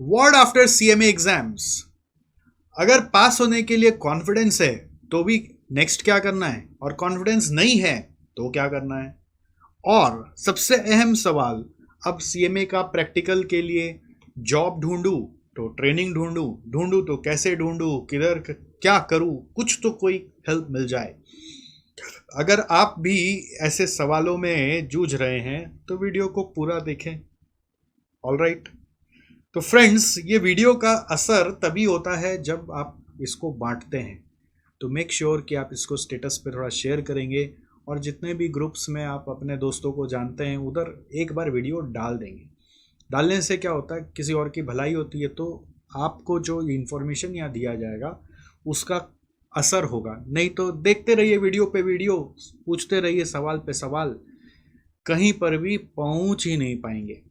Word after CMA exams. अगर पास होने के लिए कॉन्फिडेंस है तो भी नेक्स्ट क्या करना है, और कॉन्फिडेंस नहीं है तो क्या करना है। और सबसे अहम सवाल, अब सीएमए का प्रैक्टिकल के लिए जॉब ढूंढूं तो ट्रेनिंग ढूंढूं, ढूंढूं तो कैसे ढूंढूं, किधर क्या करूं, कुछ तो कोई हेल्प मिल जाए। अगर आप भी ऐसे सवालों में जूझ रहे हैं तो वीडियो को पूरा देखें। All right. तो फ्रेंड्स, ये वीडियो का असर तभी होता है जब आप इसको बांटते हैं। तो मेक श्योर कि आप इसको स्टेटस पे थोड़ा शेयर करेंगे, और जितने भी ग्रुप्स में आप अपने दोस्तों को जानते हैं उधर एक बार वीडियो डाल देंगे। डालने से क्या होता है, किसी और की भलाई होती है, तो आपको जो इन्फॉर्मेशन यहाँ दिया जाएगा उसका असर होगा। नहीं तो देखते रहिए वीडियो पे वीडियो, पूछते रहिए सवाल पे सवाल, कहीं पर भी पहुंच ही नहीं पाएंगे।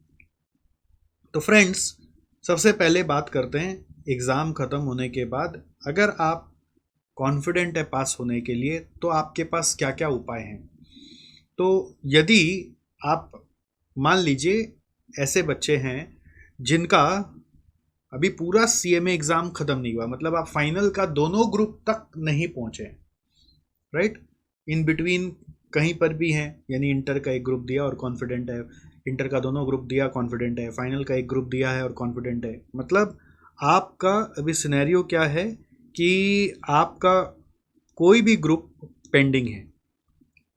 तो फ्रेंड्स, सबसे पहले बात करते हैं एग्ज़ाम ख़त्म होने के बाद अगर आप कॉन्फिडेंट है पास होने के लिए तो आपके पास क्या क्या उपाय हैं। तो यदि आप मान लीजिए ऐसे बच्चे हैं जिनका अभी पूरा सीएमए एग्ज़ाम ख़त्म नहीं हुआ, मतलब आप फाइनल का दोनों ग्रुप तक नहीं पहुंचे, राइट, इन बिटवीन कहीं पर भी हैं, यानी इंटर का एक ग्रुप दिया और कॉन्फिडेंट है, इंटर का दोनों ग्रुप दिया कॉन्फिडेंट है, फाइनल का एक ग्रुप दिया है और कॉन्फिडेंट है। मतलब आपका अभी सिनेरियो क्या है कि आपका कोई भी ग्रुप पेंडिंग है,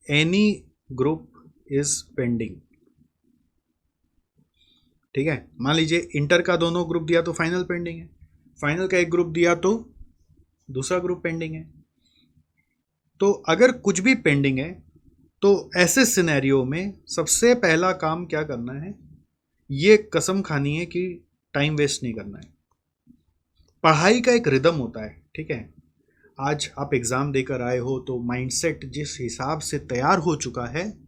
एनी ग्रुप इज पेंडिंग। ठीक है, मान लीजिए इंटर का दोनों ग्रुप दिया तो फाइनल पेंडिंग है, फाइनल का एक ग्रुप दिया तो दूसरा ग्रुप पेंडिंग है। तो अगर कुछ भी पेंडिंग है तो ऐसे सिनेरियो में सबसे पहला काम क्या करना है, ये कसम खानी है कि टाइम वेस्ट नहीं करना है। पढ़ाई का एक रिदम होता है, ठीक है। आज आप एग्ज़ाम देकर आए हो तो माइंडसेट जिस हिसाब से तैयार हो चुका है,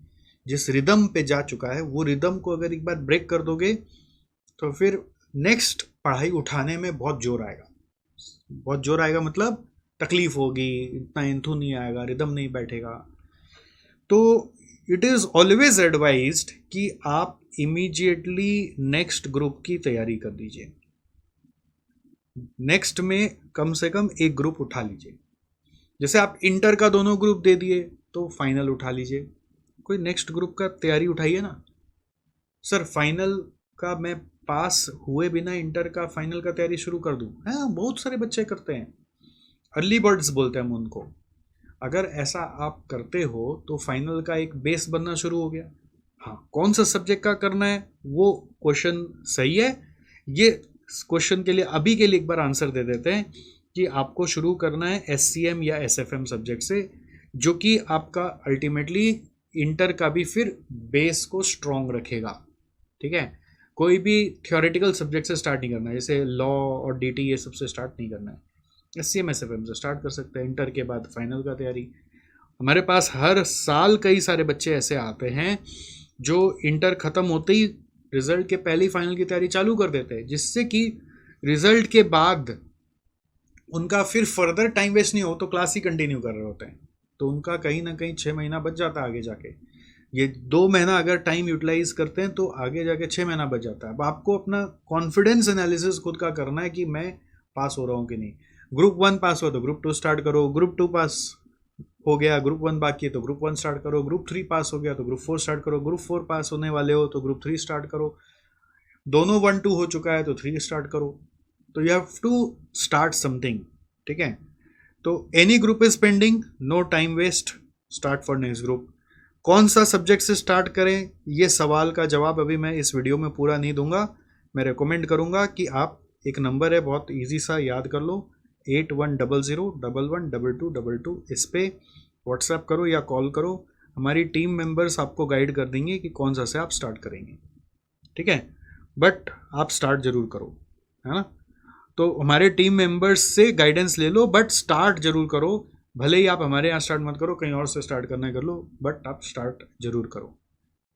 जिस रिदम पे जा चुका है, वो रिदम को अगर एक बार ब्रेक कर दोगे तो फिर नेक्स्ट पढ़ाई उठाने में बहुत जोर आएगा। बहुत जोर आएगा मतलब तकलीफ होगी, इतना इंथू नहीं आएगा, रिदम नहीं बैठेगा। तो इट इज़ ऑलवेज एडवाइज्ड कि आप इमीडिएटली नेक्स्ट ग्रुप की तैयारी कर दीजिए। नेक्स्ट में कम से कम एक ग्रुप उठा लीजिए। जैसे आप इंटर का दोनों ग्रुप दे दिए तो फाइनल उठा लीजिए, कोई नेक्स्ट ग्रुप का तैयारी उठाइए ना। सर फाइनल का मैं पास हुए बिना इंटर का फाइनल का तैयारी शुरू कर दूं? हाँ, बहुत सारे बच्चे करते हैं, अर्ली बर्ड्स बोलते हैं हम उनको। अगर ऐसा आप करते हो तो फाइनल का एक बेस बनना शुरू हो गया। हाँ, कौन सा सब्जेक्ट का करना है वो क्वेश्चन सही है। ये क्वेश्चन के लिए अभी के लिए एक बार आंसर दे देते हैं कि आपको शुरू करना है एससीएम या एसएफएम सब्जेक्ट से, जो कि आपका अल्टीमेटली इंटर का भी फिर बेस को स्ट्रॉन्ग रखेगा। ठीक है, कोई भी थियोरेटिकल सब्जेक्ट से स्टार्ट नहीं करना है, जैसे लॉ और डीटी ये सबसे स्टार्ट नहीं करना है। एससीएम एसएफएम से स्टार्ट कर सकते हैं, इंटर के बाद फाइनल का तैयारी। हमारे पास हर साल कई सारे बच्चे ऐसे आते हैं जो इंटर ख़त्म होते ही रिजल्ट के पहले ही फाइनल की तैयारी चालू कर देते हैं, जिससे कि रिजल्ट के बाद उनका फिर फर्दर टाइम वेस्ट नहीं हो तो क्लास ही कंटिन्यू कर रहे होते हैं। तो उनका कहीं ना कहीं 6 महीना बच जाता है आगे जाके। ये 2 महीना अगर टाइम यूटिलाइज करते हैं तो आगे जाके 6 महीना बच जाता है। अब आपको अपना कॉन्फिडेंस एनालिसिस खुद का करना है कि मैं पास हो रहा हूँ कि नहीं। ग्रुप 1 पास हो तो ग्रुप 2 स्टार्ट करो, ग्रुप 2 पास हो गया, ग्रुप 1 बाकी है तो ग्रुप 1 स्टार्ट करो, ग्रुप 3 पास हो गया तो ग्रुप 4 स्टार्ट करो, ग्रुप 4 पास होने वाले हो तो ग्रुप 3 स्टार्ट करो, दोनों 1-2 हो चुका है तो 3 स्टार्ट करो। तो you have to start something. ठीक है, तो any group is pending, no time waste, start for next group. कौन सा सब्जेक्ट से स्टार्ट करें, ये सवाल का जवाब अभी मैं इस वीडियो में पूरा नहीं दूंगा। मैं रिकमेंड करूंगा कि आप, एक नंबर है बहुत इजी सा, याद कर लो, 8100112222। इस पे व्हाट्सएप करो या कॉल करो, हमारी टीम मेंबर्स आपको गाइड कर देंगे कि कौन सा से आप स्टार्ट करेंगे। ठीक है, बट आप स्टार्ट जरूर करो, है ना। तो हमारे टीम मेंबर्स से गाइडेंस ले लो, बट स्टार्ट जरूर करो। भले ही आप हमारे यहाँ स्टार्ट मत करो, कहीं और से स्टार्ट करना है कर लो, बट आप स्टार्ट जरूर करो,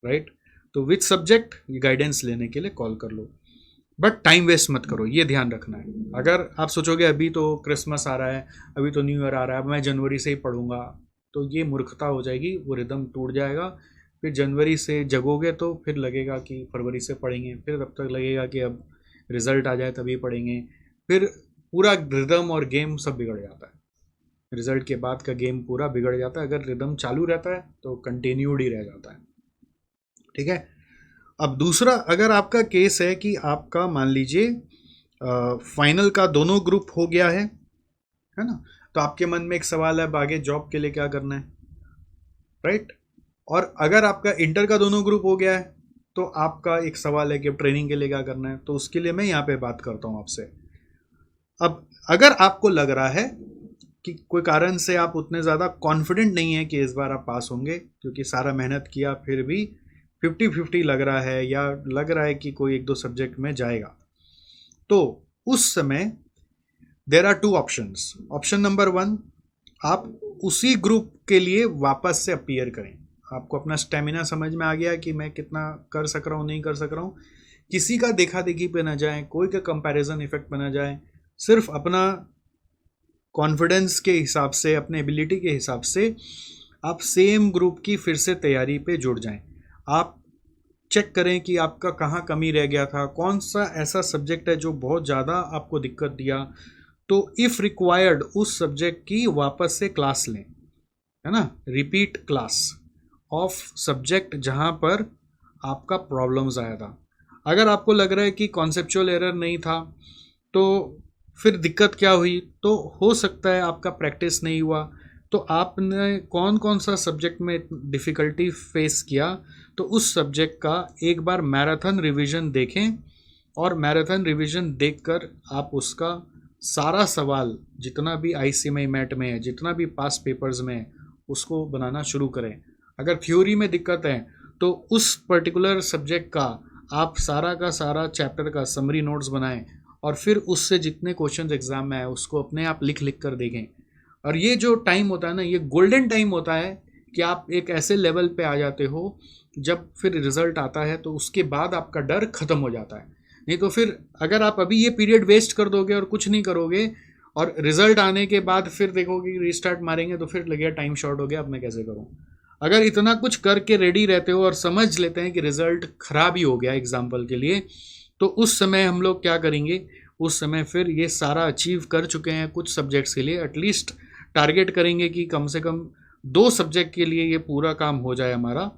राइट। तो विच सब्जेक्ट, ये गाइडेंस लेने के लिए कॉल कर लो, बट टाइम वेस्ट मत करो, ये ध्यान रखना है। अगर आप सोचोगे अभी तो क्रिसमस आ रहा है, अभी तो न्यू ईयर आ रहा है, मैं जनवरी से ही पढ़ूंगा, तो ये मूर्खता हो जाएगी, वो रिदम टूट जाएगा। फिर जनवरी से जगोगे तो फिर लगेगा कि फरवरी से पढ़ेंगे, फिर तब तक लगेगा कि अब रिजल्ट आ जाए तभी पढ़ेंगे, फिर पूरा रिदम और गेम सब बिगड़ जाता है। रिजल्ट के बाद का गेम पूरा बिगड़ जाता है। अगर रिदम चालू रहता है तो कंटिन्यूड ही रह जाता है। ठीक है। अब दूसरा, अगर आपका केस है कि आपका मान लीजिए फाइनल का दोनों ग्रुप हो गया है ना, तो आपके मन में एक सवाल है, अब आगे जॉब के लिए क्या करना है, राइट। और अगर आपका इंटर का दोनों ग्रुप हो गया है तो आपका एक सवाल है कि अब ट्रेनिंग के लिए क्या करना है। तो उसके लिए मैं यहाँ पे बात करता हूँ आपसे। अब अगर आपको लग रहा है कि कोई कारण से आप उतने ज़्यादा कॉन्फिडेंट नहीं है कि इस बार आप पास होंगे, क्योंकि सारा मेहनत किया फिर भी 50-50 लग रहा है, या लग रहा है कि कोई एक दो सब्जेक्ट में जाएगा, तो उस समय there are two options. Option number 1, आप उसी ग्रुप के लिए वापस से अपीयर करें। आपको अपना स्टेमिना समझ में आ गया कि मैं कितना कर सक रहा हूँ, नहीं कर सक रहा हूँ, किसी का देखा देखी पे ना जाए, कोई का कंपैरिजन इफेक्ट पे ना जाए, सिर्फ अपना कॉन्फिडेंस के हिसाब से, अपने एबिलिटी के हिसाब से आप सेम ग्रुप की फिर से तैयारी पे जुड़ जाएं। आप चेक करें कि आपका कहाँ कमी रह गया था, कौन सा ऐसा सब्जेक्ट है जो बहुत ज़्यादा आपको दिक्कत दिया, तो इफ़ रिक्वायर्ड उस सब्जेक्ट की वापस से क्लास लें, है ना, रिपीट क्लास ऑफ सब्जेक्ट जहाँ पर आपका प्रॉब्लम्स आया था। अगर आपको लग रहा है कि कॉन्सेप्चुअल एरर नहीं था, तो फिर दिक्कत क्या हुई, तो हो सकता है आपका प्रैक्टिस नहीं हुआ। तो आपने कौन कौन सा सब्जेक्ट में डिफ़िकल्टी फेस किया, तो उस सब्जेक्ट का एक बार मैराथन रिवीजन देखें, और मैराथन रिवीजन देखकर आप उसका सारा सवाल जितना भी आईसीएमआई मैट में है, जितना भी पास पेपर्स में है, उसको बनाना शुरू करें। अगर थ्योरी में दिक्कत है तो उस पर्टिकुलर सब्जेक्ट का आप सारा का सारा चैप्टर का समरी नोट्स बनाएं, और फिर उससे जितने क्वेश्चंस एग्जाम में आए उसको अपने आप लिख लिख कर देखें। और ये जो टाइम होता है ना, ये गोल्डन टाइम होता है कि आप एक ऐसे लेवल पे आ जाते हो जब फिर रिजल्ट आता है तो उसके बाद आपका डर खत्म हो जाता है। नहीं तो फिर अगर आप अभी ये पीरियड वेस्ट कर दोगे और कुछ नहीं करोगे, और रिजल्ट आने के बाद फिर देखोगे रीस्टार्ट मारेंगे, तो फिर लगेगा टाइम शॉर्ट हो गया, अब मैं कैसे करूँ। अगर इतना कुछ करके रेडी रहते हो और समझ लेते हैं कि रिजल्ट खराब ही हो गया एग्जाम्पल के लिए, तो उस समय हम लोग क्या करेंगे, उस समय फिर ये सारा अचीव कर चुके हैं कुछ सब्जेक्ट्स के लिए, एटलीस्ट टारगेट करेंगे कि कम से कम 2 सब्जेक्ट के लिए ये पूरा काम हो जाए हमारा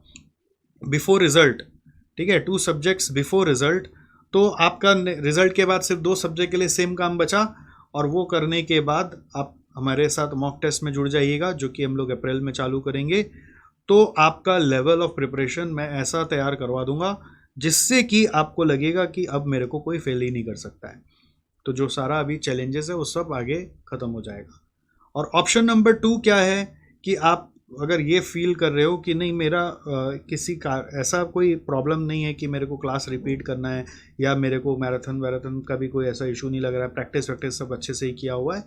बिफोर रिजल्ट। ठीक है, 2 सब्जेक्ट्स बिफोर रिजल्ट। तो आपका रिजल्ट के बाद सिर्फ 2 सब्जेक्ट के लिए सेम काम बचा, और वो करने के बाद आप हमारे साथ मॉक टेस्ट में जुड़ जाइएगा, जो कि हम लोग अप्रैल में चालू करेंगे। तो आपका लेवल ऑफ प्रिपरेशन मैं ऐसा तैयार करवा दूंगा जिससे कि आपको लगेगा कि अब मेरे को कोई फेल ही नहीं कर सकता है। तो जो सारा अभी चैलेंजेस है वो सब आगे ख़त्म हो जाएगा। और ऑप्शन नंबर 2 क्या है कि आप अगर ये फील कर रहे हो कि नहीं, मेरा किसी का ऐसा कोई प्रॉब्लम नहीं है कि मेरे को क्लास रिपीट करना है, या मेरे को मैराथन वैराथन का भी कोई ऐसा इशू नहीं लग रहा है, प्रैक्टिस वैक्टिस सब अच्छे से ही किया हुआ है,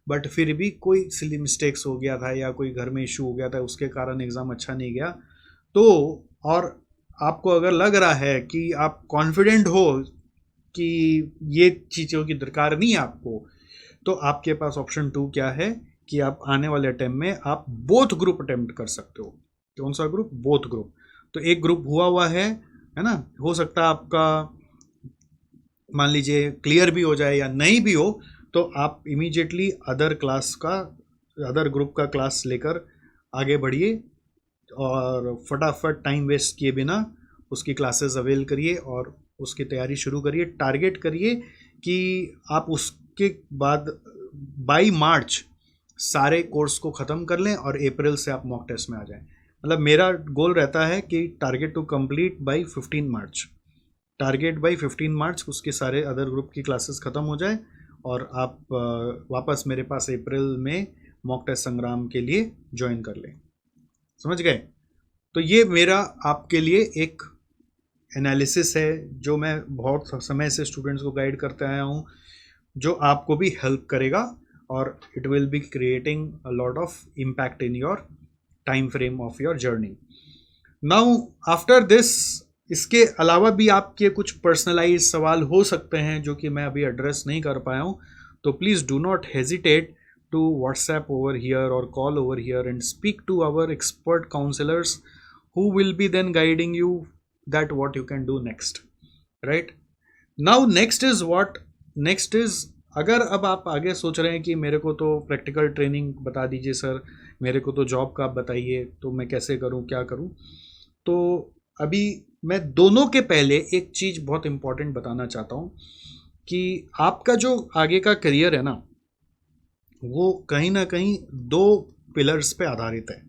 बट फिर भी कोई सिली मिस्टेक्स हो गया था या कोई घर में इशू हो गया था, उसके कारण एग्ज़ाम अच्छा नहीं गया, तो और आपको अगर लग रहा है कि आप कॉन्फिडेंट हो कि ये चीज़ों की दरकार नहीं है आपको, तो आपके पास ऑप्शन 2 क्या है कि आप आने वाले अटेम्प्ट में आप बोथ ग्रुप अटेम्प्ट कर सकते हो। कौन सा ग्रुप? Both group. तो एक ग्रुप हुआ है ना, हो सकता है आपका मान लीजिए क्लियर भी हो जाए या नहीं भी हो, तो आप इमीडिएटली अदर ग्रुप का क्लास लेकर आगे बढ़िए, और फटाफट टाइम वेस्ट किए बिना उसकी क्लासेस अवेल करिए और उसकी तैयारी शुरू करिए। टारगेट करिए कि आप उसके बाद बाई मार्च सारे कोर्स को ख़त्म कर लें और अप्रैल से आप मॉक टेस्ट में आ जाएं। मतलब मेरा गोल रहता है कि target to complete by 15 March, target by 15 March उसके सारे अदर ग्रुप की क्लासेस ख़त्म हो जाए, और आप वापस मेरे पास अप्रैल में मॉक टेस्ट संग्राम के लिए ज्वाइन कर लें। समझ गए? तो ये मेरा आपके लिए एक एनालिसिस है जो मैं बहुत समय से स्टूडेंट्स को गाइड करते आया हूँ, जो आपको भी हेल्प करेगा, और it will be creating a lot of impact in your time frame of your journey. Now after this, इसके अलावा भी आपके कुछ पर्सनलाइज सवाल हो सकते हैं जो कि मैं अभी एड्रेस नहीं कर पाया हूँ, तो please do not hesitate to WhatsApp over here or call over here and speak to our expert counselors who will be then guiding you that what you can do next, right? Now next is what, next is, अगर अब आप आगे सोच रहे हैं कि मेरे को तो प्रैक्टिकल ट्रेनिंग बता दीजिए सर, मेरे को तो जॉब का आप बताइए, तो मैं कैसे करूं, क्या करूं, तो अभी मैं दोनों के पहले एक चीज़ बहुत इंपॉर्टेंट बताना चाहता हूं कि आपका जो आगे का करियर है ना, वो कहीं ना कहीं दो पिलर्स पे आधारित है।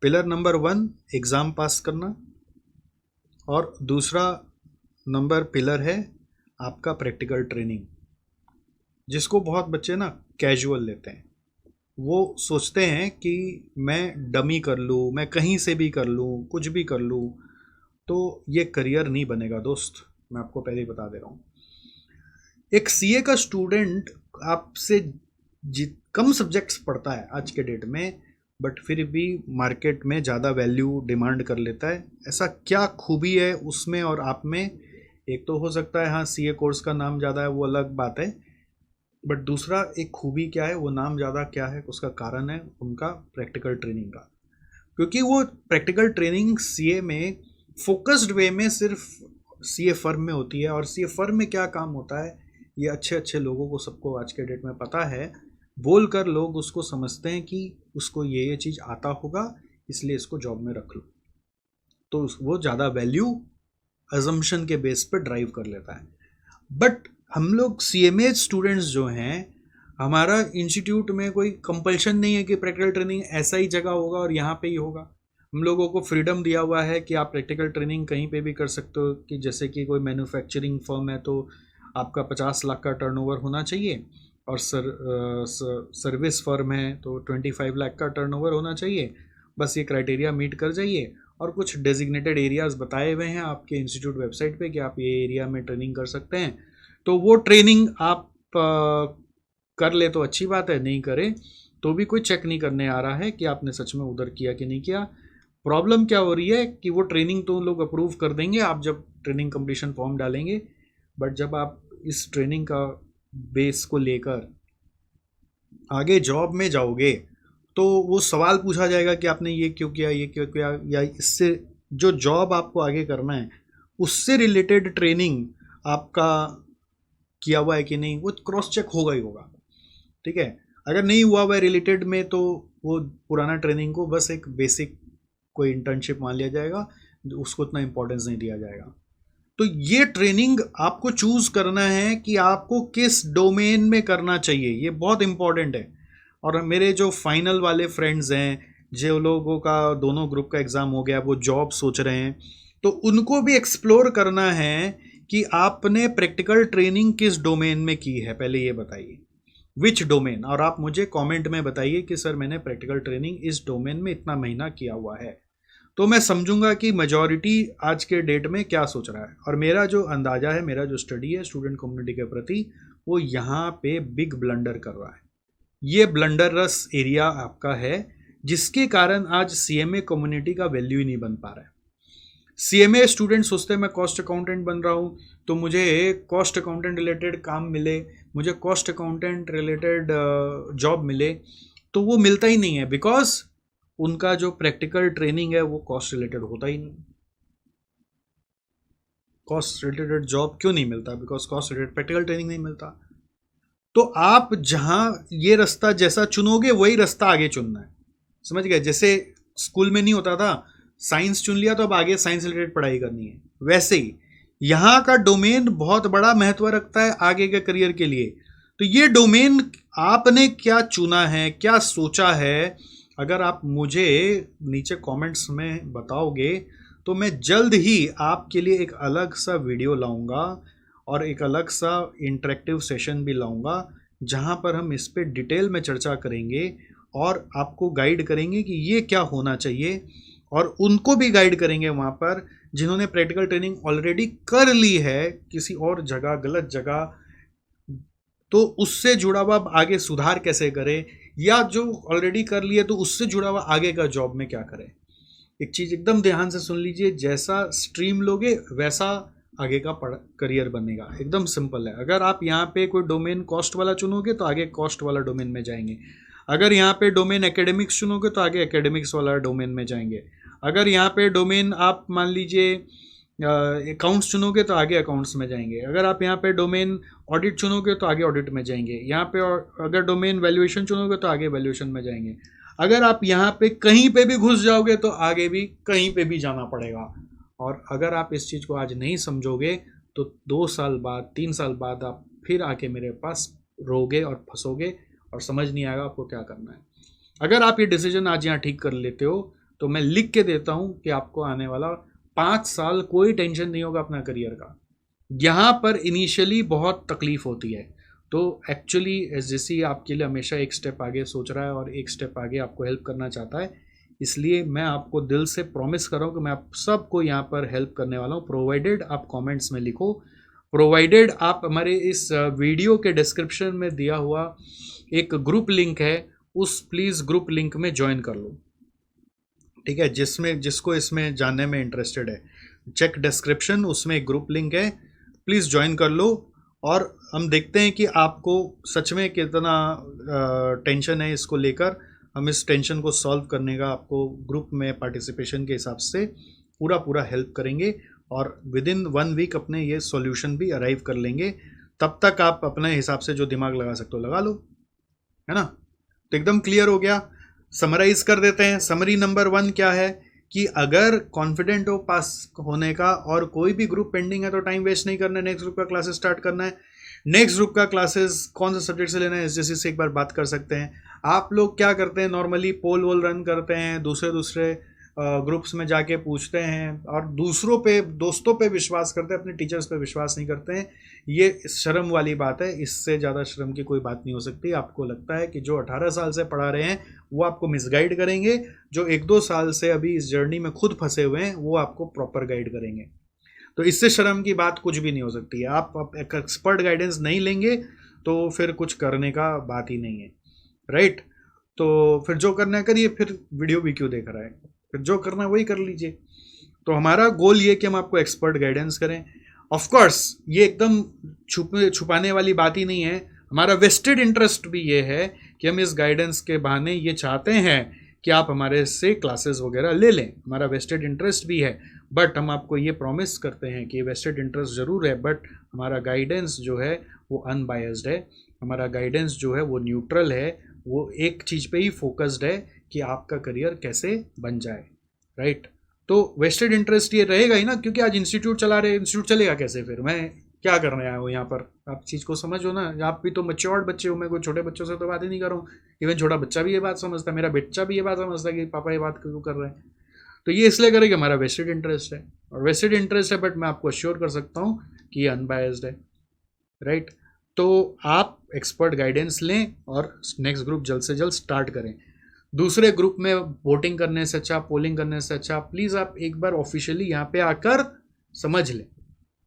पिलर नंबर 1 एग्ज़ाम पास करना, और दूसरा नंबर पिलर है आपका प्रैक्टिकल ट्रेनिंग, जिसको बहुत बच्चे ना कैजुअल लेते हैं। वो सोचते हैं कि मैं डमी कर लूँ, मैं कहीं से भी कर लूँ, कुछ भी कर लूँ, तो ये करियर नहीं बनेगा दोस्त, मैं आपको पहले ही बता दे रहा हूँ। एक सीए का स्टूडेंट आपसे कम सब्जेक्ट्स पढ़ता है आज के डेट में, बट फिर भी मार्केट में ज़्यादा वैल्यू डिमांड कर लेता है। ऐसा क्या खूबी है उसमें और आप में? एक तो हो सकता है हाँ सीए कोर्स का नाम ज़्यादा है, वो अलग बात है, बट दूसरा एक खूबी क्या है, वो नाम ज़्यादा क्या है, उसका कारण है उनका प्रैक्टिकल ट्रेनिंग का। क्योंकि वो प्रैक्टिकल ट्रेनिंग सीए में फोकस्ड वे में सिर्फ सीए फर्म में होती है, और सीए फर्म में क्या काम होता है ये अच्छे अच्छे लोगों को सबको आज के डेट में पता है। बोलकर लोग उसको समझते हैं कि उसको ये चीज़ आता होगा, इसलिए इसको जॉब में रख लो, तो वो ज़्यादा वैल्यू अजम्पशन के बेस पर ड्राइव कर लेता है। बट हम लोग सीएमए स्टूडेंट्स जो हैं, हमारा इंस्टीट्यूट में कोई कंपल्शन नहीं है कि प्रैक्टिकल ट्रेनिंग ऐसा ही जगह होगा और यहाँ पे ही होगा। हम लोगों को फ्रीडम दिया हुआ है कि आप प्रैक्टिकल ट्रेनिंग कहीं पे भी कर सकते हो, कि जैसे कि कोई मैन्युफैक्चरिंग फर्म है तो आपका 50 लाख का टर्नओवर होना चाहिए, और सर्विस फर्म है तो 25 लाख का टर्नओवर होना चाहिए। बस ये क्राइटेरिया मीट कर जाइए, और कुछ डेजिग्नेटेड एरियाज बताए हुए हैं आपके इंस्टीट्यूट वेबसाइट पे कि आप ये एरिया में ट्रेनिंग कर सकते हैं, तो वो ट्रेनिंग आप कर ले तो अच्छी बात है, नहीं करे तो भी कोई चेक नहीं करने आ रहा है कि आपने सच में उधर किया कि नहीं किया। प्रॉब्लम क्या हो रही है कि वो ट्रेनिंग तो लोग अप्रूव कर देंगे आप जब ट्रेनिंग कंप्लीशन फॉर्म डालेंगे, बट जब आप इस ट्रेनिंग का बेस को लेकर आगे जॉब में जाओगे तो वो सवाल पूछा जाएगा कि आपने ये क्यों किया, ये क्यों किया, या इससे जो जॉब आपको आगे करना है उससे रिलेटेड ट्रेनिंग आपका किया हुआ है कि नहीं, वो क्रॉस चेक होगा ही होगा। ठीक है, अगर नहीं हुआ हुआ है रिलेटेड में तो वो पुराना ट्रेनिंग को बस एक बेसिक कोई इंटर्नशिप मान लिया जाएगा, उसको उतना इंपॉर्टेंस नहीं दिया जाएगा। तो ये ट्रेनिंग आपको चूज करना है कि आपको किस डोमेन में करना चाहिए, ये बहुत इंपॉर्टेंट है। और मेरे जो फाइनल वाले फ्रेंड्स हैं, जो लोगों का दोनों ग्रुप का एग्ज़ाम हो गया, वो जॉब सोच रहे हैं, तो उनको भी एक्सप्लोर करना है कि आपने प्रैक्टिकल ट्रेनिंग किस डोमेन में की है, पहले ये बताइए विच डोमेन, और आप मुझे कमेंट में बताइए कि सर मैंने प्रैक्टिकल ट्रेनिंग इस डोमेन में इतना महीना किया हुआ है, तो मैं समझूंगा कि मेजॉरिटी आज के डेट में क्या सोच रहा है। और मेरा जो अंदाज़ा है, मेरा जो स्टडी है स्टूडेंट कम्युनिटी के प्रति, वो यहाँ पे बिग ब्लंडर कर रहा है। ये ब्लंडरस एरिया आपका है, जिसके कारण आज सीएमए कम्युनिटी का वैल्यू ही नहीं बन पा रहा है। सीएमए स्टूडेंट सोचते हैं मैं कॉस्ट अकाउंटेंट बन रहा हूँ तो मुझे कॉस्ट अकाउंटेंट रिलेटेड काम मिले, मुझे कॉस्ट अकाउंटेंट रिलेटेड जॉब मिले, तो वो मिलता ही नहीं है, बिकॉज उनका जो प्रैक्टिकल ट्रेनिंग है वो कॉस्ट रिलेटेड होता ही नहीं। कॉस्ट रिलेटेड जॉब क्यों नहीं मिलता? Because cost related practical training नहीं मिलता। तो आप जहाँ ये रास्ता जैसा चुनोगे वही रास्ता आगे चुनना है, समझ गए? जैसे स्कूल में नहीं होता था साइंस चुन लिया तो अब आगे साइंस रिलेटेड पढ़ाई करनी है, वैसे ही यहाँ का डोमेन बहुत बड़ा महत्व रखता है आगे के करियर के लिए। तो ये डोमेन आपने क्या चुना है, क्या सोचा है, अगर आप मुझे नीचे कमेंट्स में बताओगे तो मैं जल्द ही आपके लिए एक अलग सा वीडियो लाऊंगा और एक अलग सा इंटरेक्टिव सेशन भी लाऊंगा, जहां पर हम इस पे डिटेल में चर्चा करेंगे और आपको गाइड करेंगे कि ये क्या होना चाहिए, और उनको भी गाइड करेंगे वहाँ पर जिन्होंने प्रैक्टिकल ट्रेनिंग ऑलरेडी कर ली है किसी और जगह, गलत जगह, तो उससे जुड़ा हुआ आगे सुधार कैसे करें, या जो ऑलरेडी कर लिए तो उससे जुड़ा हुआ आगे का जॉब में क्या करें। एक चीज़ एकदम ध्यान से सुन लीजिए, जैसा स्ट्रीम लोगे वैसा आगे का करियर बनेगा, एकदम सिंपल है। अगर आप यहाँ पे कोई डोमेन कॉस्ट वाला चुनोगे तो आगे कॉस्ट वाला डोमेन में जाएंगे, अगर यहाँ पे डोमेन एकेडमिक्स चुनोगे तो आगे एकेडमिक्स वाला डोमेन में जाएंगे, अगर यहाँ पे डोमेन आप मान लीजिए अकाउंट्स चुनोगे तो आगे अकाउंट्स में जाएंगे, अगर आप यहाँ पे डोमेन ऑडिट चुनोगे तो आगे ऑडिट में जाएंगे, यहाँ पे अगर डोमेन वैल्यूएशन चुनोगे तो आगे वैल्यूएशन में जाएंगे। अगर आप यहाँ पे कहीं पे भी घुस जाओगे तो आगे भी कहीं पे भी जाना पड़ेगा। और अगर आप इस चीज़ को आज नहीं समझोगे तो 2 साल बाद 3 साल बाद आप फिर आके मेरे पास रोगे और फंसोगे और समझ नहीं आएगा आपको क्या करना है। अगर आप ये डिसीजन आज यहाँ ठीक कर लेते हो तो मैं लिख के देता हूँ कि आपको आने वाला 5 साल कोई टेंशन नहीं होगा अपना करियर का। यहाँ पर इनिशियली बहुत तकलीफ होती है, तो एक्चुअली एसजेसी आपके लिए हमेशा एक स्टेप आगे सोच रहा है और एक स्टेप आगे आपको हेल्प करना चाहता है। इसलिए मैं आपको दिल से प्रॉमिस कर रहा हूँ कि मैं आप सबको यहाँ पर हेल्प करने वाला हूँ, प्रोवाइडेड आप कमेंट्स में लिखो, प्रोवाइडेड आप हमारे इस वीडियो के डिस्क्रिप्शन में दिया हुआ एक ग्रुप लिंक है, उस प्लीज़ ग्रुप लिंक में ज्वाइन कर लो, ठीक है। जिसको इसमें जानने में इंटरेस्टेड है, चेक डिस्क्रिप्शन, उसमें एक ग्रुप लिंक है, प्लीज़ ज्वाइन कर लो। और हम देखते हैं कि आपको सच में कितना टेंशन है इसको लेकर। हम इस टेंशन को सॉल्व करने का आपको ग्रुप में पार्टिसिपेशन के हिसाब से पूरा हेल्प करेंगे और विद इन 1 वीक अपने ये सॉल्यूशन भी अराइव कर लेंगे। तब तक आप अपने हिसाब से जो दिमाग लगा सकते हो लगा लो, है ना। तो एकदम क्लियर हो गया। समराइज कर देते हैं। समरी नंबर 1 क्या है कि अगर कॉन्फिडेंट हो पास होने का और कोई भी ग्रुप पेंडिंग है तो टाइम वेस्ट नहीं करना है, नेक्स्ट ग्रुप का क्लासेस स्टार्ट करना है। नेक्स्ट ग्रुप का क्लासेस कौन सा सब्जेक्ट से लेना है एसजेसी से एक बार बात कर सकते हैं। आप लोग क्या करते हैं, नॉर्मली पोल वोल रन करते हैं, दूसरे ग्रुप्स में जाके पूछते हैं और दोस्तों पे विश्वास करते हैं, अपने टीचर्स पे विश्वास नहीं करते हैं। ये शर्म वाली बात है, इससे ज़्यादा शर्म की कोई बात नहीं हो सकती। आपको लगता है कि जो 18 साल से पढ़ा रहे हैं वो आपको मिसगाइड करेंगे, जो 1-2 साल से अभी इस जर्नी में खुद फंसे हुए हैं वो आपको प्रॉपर गाइड करेंगे। तो इससे शर्म की बात कुछ भी नहीं हो सकती है। आप एक एक्सपर्ट गाइडेंस नहीं लेंगे तो फिर कुछ करने का बात ही नहीं है, राइट। तो फिर जो करना है करिए, फिर वीडियो भी क्यों देख रहा है, फिर जो करना है वही कर लीजिए। तो हमारा गोल ये कि हम आपको एक्सपर्ट गाइडेंस करें। ऑफ कोर्स ये एकदम छुपाने वाली बात ही नहीं है, हमारा वेस्टेड इंटरेस्ट भी ये है कि हम इस गाइडेंस के बहाने ये चाहते हैं कि आप हमारे से क्लासेस वगैरह ले लें, हमारा वेस्टेड इंटरेस्ट भी है। बट हम आपको ये प्रॉमिस करते हैं कि वेस्टेड इंटरेस्ट ज़रूर है, बट हमारा गाइडेंस जो है वो अनबायस्ड है, हमारा गाइडेंस जो है वो न्यूट्रल है, वो एक चीज़ पे ही फोकस्ड है कि आपका करियर कैसे बन जाए, राइट। तो वेस्टेड इंटरेस्ट ये रहेगा ही ना, क्योंकि आज इंस्टीट्यूट चला रहे, इंस्टीट्यूट चलेगा कैसे, फिर मैं क्या करने आया हूँ यहाँ पर। आप चीज़ को समझो ना, आप भी तो मैच्योर्ड बच्चे हो, मैं कोई छोटे बच्चों से तो बात ही नहीं कर रहा हूँ। इवन छोटा बच्चा भी ये बात समझता है, मेरा बच्चा भी ये बात समझता है कि पापा ये बात क्यों कर रहे हैं। तो ये इसलिए करें कि हमारा वेस्टेड इंटरेस्ट है, और वेस्टेड इंटरेस्ट है, बट मैं आपको अश्योर कर सकता हूँ कि ये अनबायस्ड है, राइट। तो आप एक्सपर्ट गाइडेंस लें और नेक्स्ट ग्रुप जल्द से जल्द स्टार्ट करें। दूसरे ग्रुप में वोटिंग करने से अच्छा, पोलिंग करने से अच्छा, प्लीज़ आप एक बार ऑफिशियली यहाँ पे आकर समझ लें,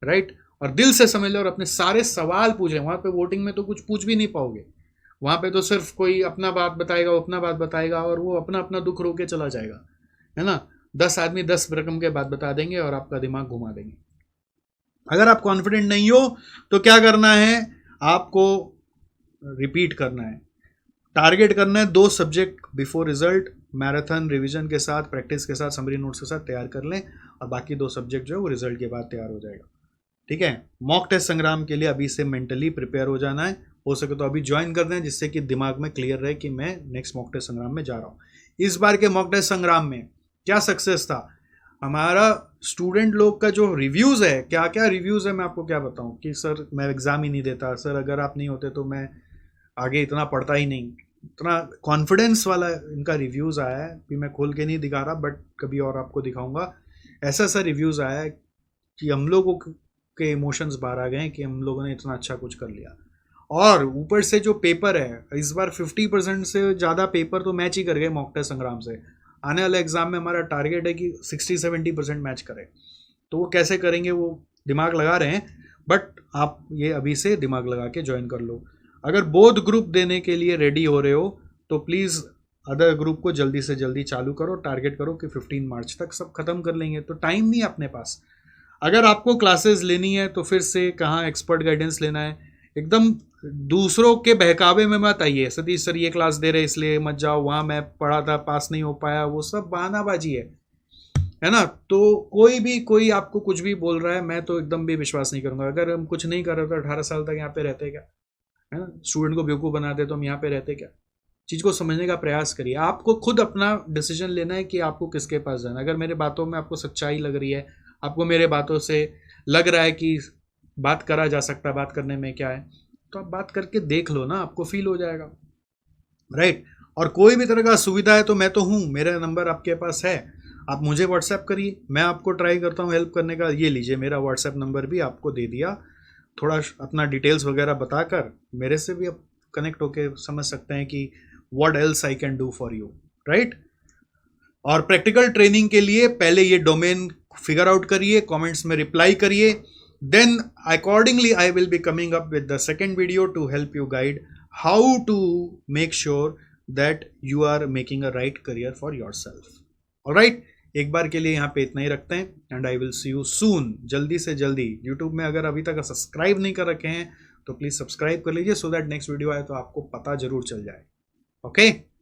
राइट। और दिल से समझ लें और अपने सारे सवाल पूछें। वहाँ पे वोटिंग में तो कुछ पूछ भी नहीं पाओगे, वहाँ पे तो सिर्फ कोई अपना बात बताएगा, वो अपना बात बताएगा और वो अपना अपना दुख रो के चला जाएगा, है ना। 10 आदमी 10 रकम के बात बता देंगे और आपका दिमाग घुमा देंगे। अगर आप कॉन्फिडेंट नहीं हो तो क्या करना है, आपको रिपीट करना है, टारगेट करना है 2 subject before result, marathon revision के साथ, प्रैक्टिस के साथ, समरी नोट्स के साथ तैयार कर लें, और बाकी 2 सब्जेक्ट जो है वो रिजल्ट के बाद तैयार हो जाएगा, ठीक है। मॉक टेस्ट संग्राम के लिए अभी से मेंटली प्रिपेयर हो जाना है, हो सके तो अभी ज्वाइन कर दें, जिससे कि दिमाग में क्लियर रहे कि मैं नेक्स्ट मॉक टेस्ट संग्राम में जा रहा हूँ। इस बार के मॉक टेस्ट संग्राम में क्या सक्सेस था हमारा, स्टूडेंट लोग का जो रिव्यूज़ है, क्या क्या रिव्यूज़ है मैं आपको क्या बताऊँ कि सर मैं एग्ज़ाम ही नहीं देता, सर अगर आप नहीं होते तो मैं आगे इतना पढ़ता ही नहीं, इतना कॉन्फिडेंस वाला इनका रिव्यूज़ आया है। भी मैं खोल के नहीं दिखा रहा, बट कभी और आपको दिखाऊंगा। ऐसा सा रिव्यूज़ आया है कि हम लोगों के इमोशंस बाहर आ गए हैं कि हम लोगों ने इतना अच्छा कुछ कर लिया। और ऊपर से जो पेपर है, इस बार 50% से ज़्यादा पेपर तो मैच ही कर गए मॉक टेस्ट संग्राम से। आने वाले एग्ज़ाम में हमारा टारगेट है कि 60-70% मैच करें। तो वो कैसे करेंगे वो दिमाग लगा रहे हैं, बट आप ये अभी से दिमाग लगा के ज्वाइन कर लो। अगर बोथ ग्रुप देने के लिए रेडी हो रहे हो तो प्लीज़ अदर ग्रुप को जल्दी से जल्दी चालू करो, टारगेट करो कि 15 मार्च तक सब खत्म कर लेंगे। तो टाइम नहीं है अपने पास। अगर आपको क्लासेस लेनी है तो फिर से कहाँ एक्सपर्ट गाइडेंस लेना है, एकदम दूसरों के बहकावे में मत आइए, सतीश सर ये क्लास दे रहे इसलिए मत जाओ, वहाँ मैं पढ़ा था पास नहीं हो पाया, वो सब बहानाबाजी है है ना। तो कोई आपको कुछ भी बोल रहा है, मैं तो एकदम भी विश्वास नहीं करूंगा। अगर हम कुछ नहीं कर रहे तो 18 साल तक यहाँ पे रहते क्या, है ना। स्टूडेंट को बेवकूफ़ बनाते तो हम यहाँ पे रहते क्या। चीज़ को समझने का प्रयास करिए। आपको खुद अपना डिसीजन लेना है कि आपको किसके पास जाना है। अगर मेरे बातों में आपको सच्चाई लग रही है, आपको मेरे बातों से लग रहा है कि बात करा जा सकता है, बात करने में क्या है, तो आप बात करके देख लो ना, आपको फील हो जाएगा, राइट। और कोई भी तरह का सुविधा है तो मैं तो हूँ, मेरा नंबर आपके पास है, आप मुझे व्हाट्सएप करिए, मैं आपको ट्राई करता हूँ हेल्प करने का। ये लीजिए, मेरा व्हाट्सएप नंबर भी आपको दे दिया। थोड़ा अपना डिटेल्स वगैरह बताकर मेरे से भी आप कनेक्ट होके समझ सकते हैं कि what else I can do for you, right. और प्रैक्टिकल ट्रेनिंग के लिए पहले ये डोमेन फिगर आउट करिए, कमेंट्स में रिप्लाई करिए, then accordingly I will be coming up with the second video to help you guide how to make sure that you are making a right career for yourself. Alright, एक बार के लिए यहाँ पे इतना ही रखते हैं, and I will see you soon, जल्दी से जल्दी। यूट्यूब में अगर अभी तक सब्सक्राइब नहीं कर रखे हैं तो प्लीज सब्सक्राइब कर लीजिए, सो दैट नेक्स्ट वीडियो आए तो आपको पता जरूर चल जाए। ओके।